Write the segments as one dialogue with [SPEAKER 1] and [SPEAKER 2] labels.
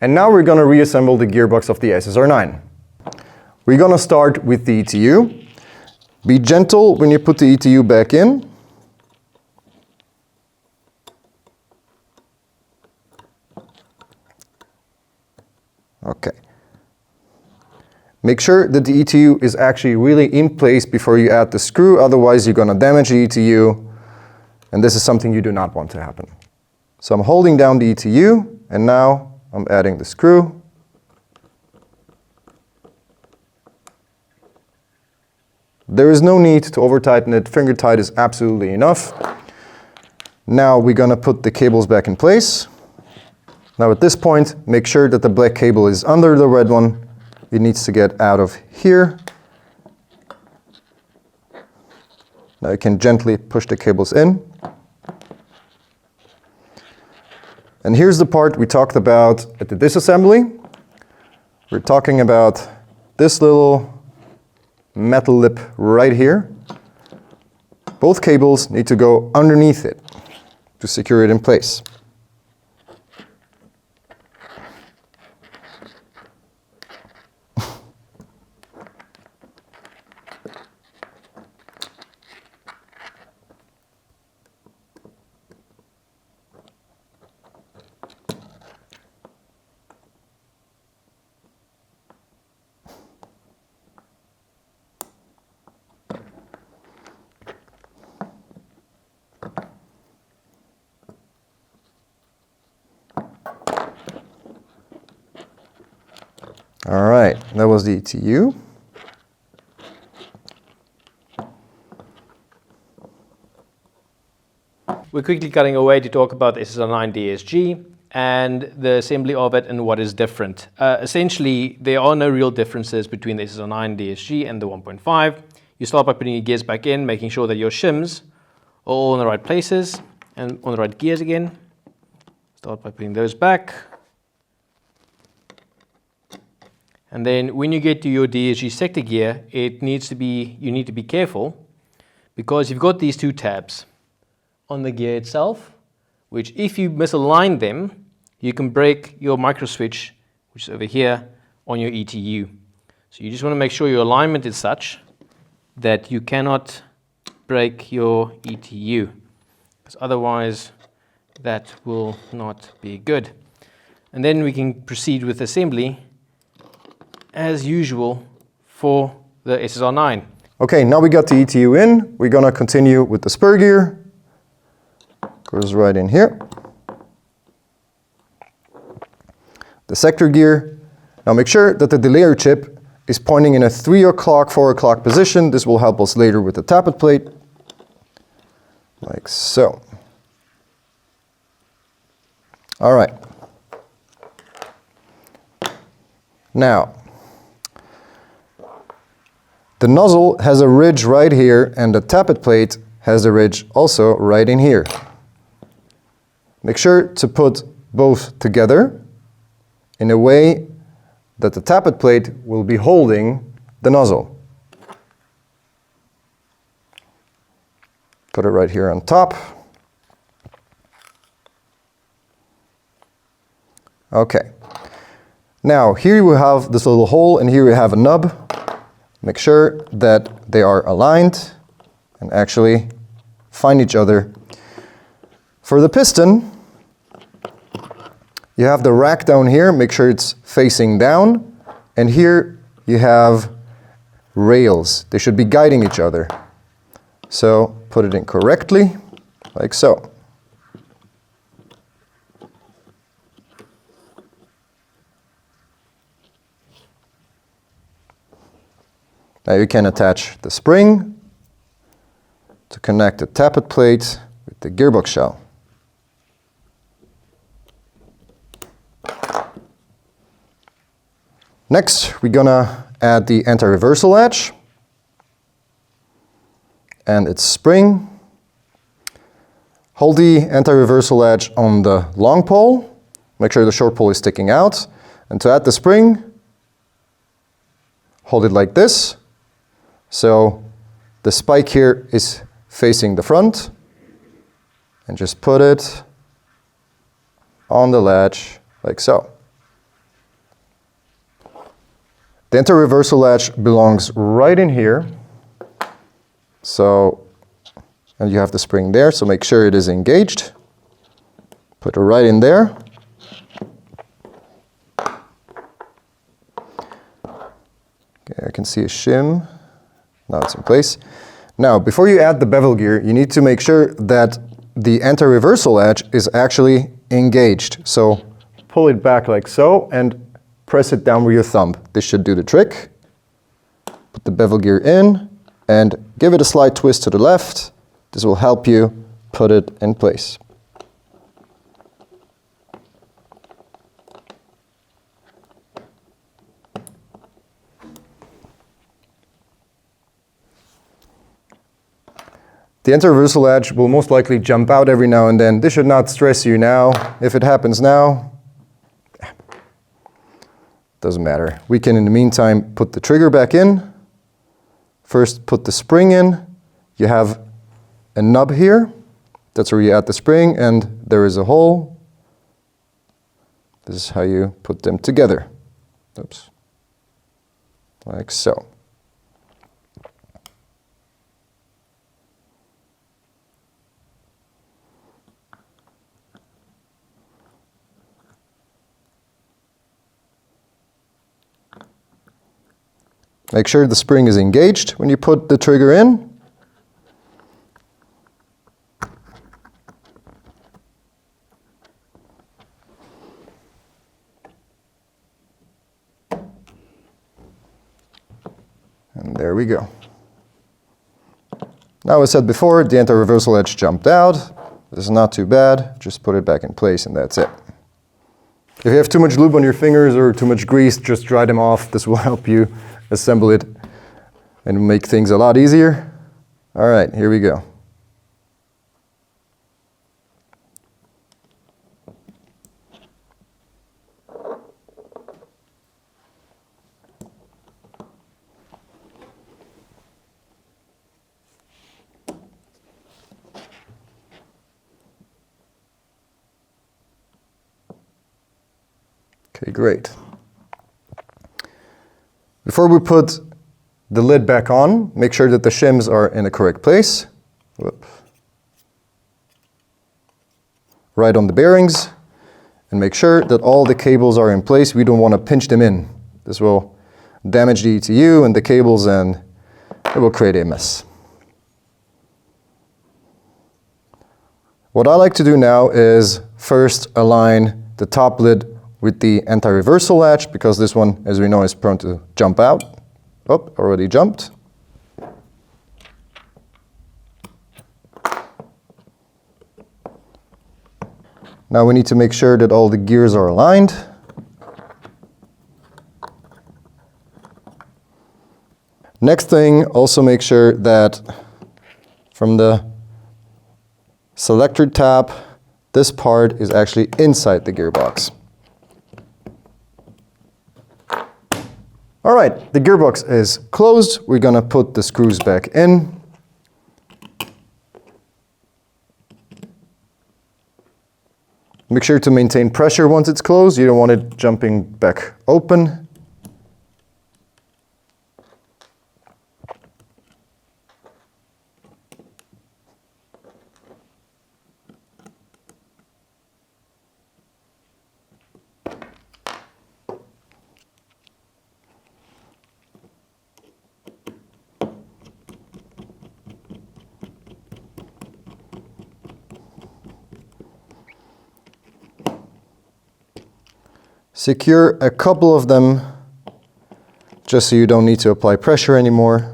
[SPEAKER 1] And now we're going to reassemble the gearbox of the SSR9. We're going to start with the ETU. Be gentle when you put the ETU back in. Okay. Make sure that the ETU is actually really in place before you add the screw, otherwise you're going to damage the ETU, and this is something you do not want to happen. So I'm holding down the ETU, and now I'm adding the screw. There is no need to over tighten it, finger tight is absolutely enough. Now we're going to put the cables back in place. Now at this point, make sure that the black cable is under the red one. It needs to get out of here. Now you can gently push the cables in. And here's the part we talked about at the disassembly. We're talking about this little metal lip right here. Both cables need to go underneath it to secure it in place. All right, that was the ETU.
[SPEAKER 2] We're quickly cutting away to talk about the SSR9 DSG and the assembly of it and what is different. Essentially, there are no real differences between the SSR9 DSG and the 1.5. You start by putting your gears back in, making sure that your shims are all in the right places and on the right gears again. Start by putting those back. And then when you get to your DSG sector gear, you need to be careful because you've got these two tabs on the gear itself, which if you misalign them, you can break your micro switch, which is over here, on your ETU. So you just want to make sure your alignment is such that you cannot break your ETU, because otherwise that will not be good. And then we can proceed with assembly as usual for the SSR9.
[SPEAKER 1] Okay, now we got the ETU in. We're going to continue with the spur gear. Goes right in here. The sector gear. Now make sure that the delayer chip is pointing in a 3 o'clock, 4 o'clock position. This will help us later with the tappet plate. Like so. All right. Now, the nozzle has a ridge right here, and the tappet plate has a ridge also right in here. Make sure to put both together in a way that the tappet plate will be holding the nozzle. Put it right here on top. Okay. Now here we have this little hole, and here we have a nub. Make sure that they are aligned and actually find each other. For the piston, you have the rack down here. Make sure it's facing down. And here you have rails. They should be guiding each other. So put it in correctly, like so. Now you can attach the spring to connect the tappet plate with the gearbox shell. Next, we're gonna add the anti-reversal latch and its spring. Hold the anti-reversal latch on the long pole. Make sure the short pole is sticking out. And to add the spring, hold it like this. So the spike here is facing the front, and just put it on the latch like so. The anti-reversal latch belongs right in here. So, and you have the spring there, so make sure it is engaged. Put it right in there. Okay, I can see a shim. Now it's in place. Now, before you add the bevel gear, you need to make sure that the anti-reversal latch is actually engaged. So pull it back like so and press it down with your thumb. This should do the trick. Put the bevel gear in and give it a slight twist to the left. This will help you put it in place. The anti-reversal latch will most likely jump out every now and then. This should not stress you now. If it happens now, doesn't matter. We can, in the meantime, put the trigger back in. First, put the spring in. You have a nub here. That's where you add the spring, and there is a hole. This is how you put them together. Oops. Like so. Make sure the spring is engaged when you put the trigger in. And there we go. Now, as I said before, the anti-reversal latch jumped out. This is not too bad. Just put it back in place and that's it. If you have too much lube on your fingers or too much grease, just dry them off. This will help you assemble it and make things a lot easier. All right, here we go. Okay, great. Before we put the lid back on, make sure that the shims are in the correct place. Whoop. Right on the bearings, and make sure that all the cables are in place. We don't want to pinch them in. This will damage the ETU and the cables, and it will create a mess. What I like to do now is first align the top lid with the anti-reversal latch, because this one, as we know, is prone to jump out. Oh, already jumped. Now we need to make sure that all the gears are aligned. Next thing, also make sure that from the selector tab, this part is actually inside the gearbox. All right, the gearbox is closed. We're gonna put the screws back in. Make sure to maintain pressure once it's closed. You don't want it jumping back open. Secure a couple of them just so you don't need to apply pressure anymore.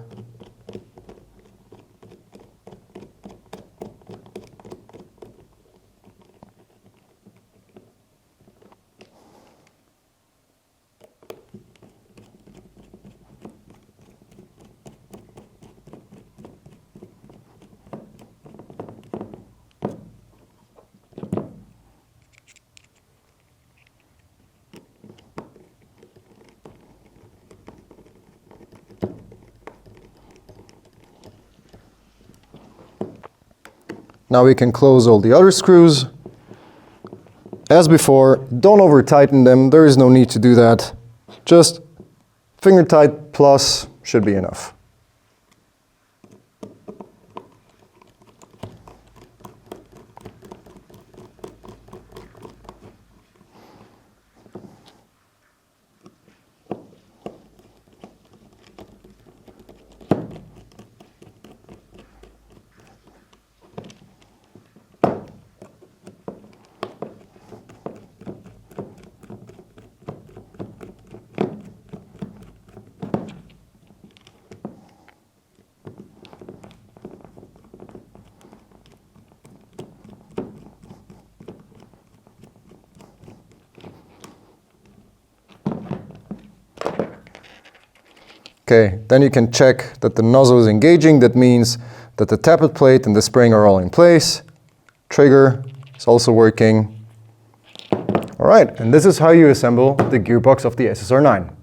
[SPEAKER 1] Now we can close all the other screws. As before, don't over tighten them. There is no need to do that. Just finger tight plus should be enough. Okay, then you can check that the nozzle is engaging. That means that the tappet plate and the spring are all in place. Trigger is also working. All right, and this is how you assemble the gearbox of the SSR9.